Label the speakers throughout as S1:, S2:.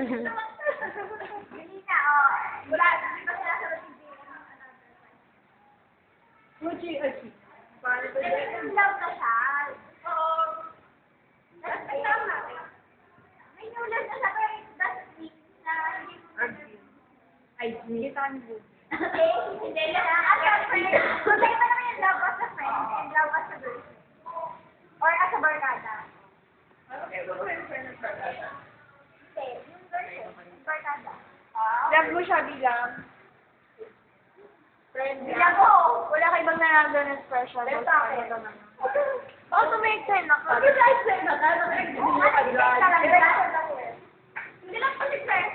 S1: na, oh. Wala, hindi pa sila sa
S2: Gucci, paano ba
S1: Love na siya. Oo. May tama. May nulat na siya, pero last week na hindi mo
S2: Ay, kita ni Gucci.
S1: Hindi lang. As a friend. Kaya pa naman yung love as a friend and love as a girlfriend. Or as a barkada.
S2: Okay, ba yung friend ng barkada?
S1: Hindi, yung girlfriend. Barkada.
S2: Love mo siya bilang friend niya.
S1: Bilang ko.
S2: Wala ka ibang nararamdaman na special.
S1: Pero sa akin.
S2: Oh, so may excited na ka.
S1: Hindi lang po si friend.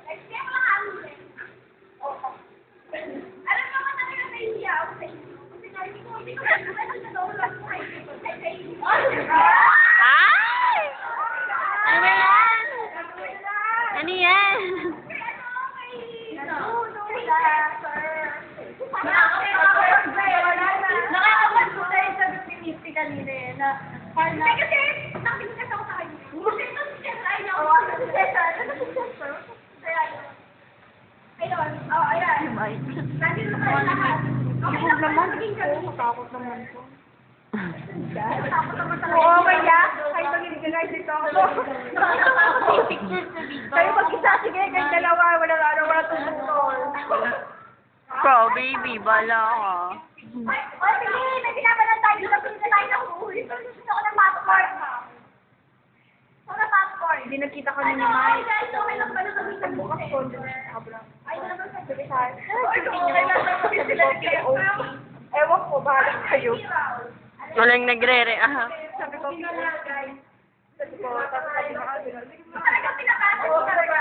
S1: Like, kaya mo lang amin. Alam mo naman na nahihiya ako sa inyo. Kasi sabi ko, hindi ko na naulat ko kayo. Ay, sa inyo.
S3: Ay! Ano yan? Ano yan?
S2: Nakakapag tayo sa Pinipti kanina eh, na parang
S1: Hindi kasi, nakikinig ako sa kanya. Kasi ito si Cesar, ayaw niya ako. Si Cesar, ano si Cesar? Kaya, ayun, oh, ayan. Nandito tayo lahat. Okay
S2: Huwag
S1: lang
S2: naman.
S1: magiging
S2: Oo, matakot naman ko.
S1: Takot naman talaga.
S2: Oo, kaya. Kahit mag-inig ka guys, ito ako.
S3: Pictures na dito.
S2: Kayo mag-isa, sige, kahit dalawa, wala tututol.
S3: Bro, baby, bala ka.
S1: Ay, oh, sige, may binabalan tayo. Dito pinita tayo ng huli. Gusto ko ng popcorn. Gusto ko ng popcorn.
S2: Hindi nakita kami ni
S1: Ano,
S2: Mike.
S1: guys, okay lang pala kami sa
S2: Bukas
S1: bukas.
S2: ko, sobrang.
S1: Ay, wala ba sa
S2: Sabi sa akin, sabi ko, POP. Ewan ko, bahala kayo.
S3: Walang nagre-react.
S2: Sabi ko, guys. Sabi ko, tapos sabi ko,
S1: Talaga pinapasok ko talaga.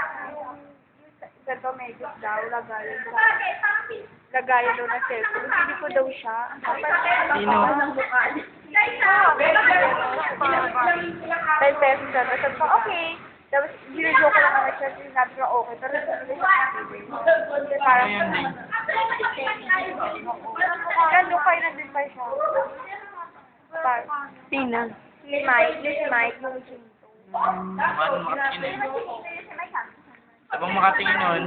S2: ganito medyo daw, lagayan sa,
S1: Bakit? Parang
S2: lagayan daw na cellphone. Hindi ko daw siya.
S3: Sino?
S1: guys,
S2: May pesos na. Sabi ko, okay. Tapos, ginagawa ko lang naman siya. Sinabi ko, okay. Pero sabi ko, parang, gano'n kayo na din pa siya. Parang,
S3: Sino?
S2: si Mike, yung Jinto.
S4: Habang makatingin nun,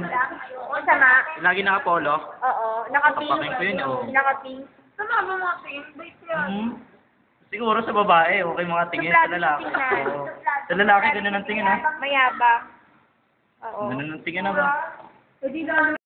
S2: Sama.
S4: lagi naka-polo.
S2: Oo. Naka-pink.
S4: Kapakin ko yun, oo.
S2: Naka-pink.
S1: Sama mo mga pink.
S4: Siguro sa babae, okay makatingin. Sa lalaki. Oo. Sa lalaki, ganun ang tingin, ha?
S2: Mayabang. Oo.
S4: Ganun ang tingin na ba?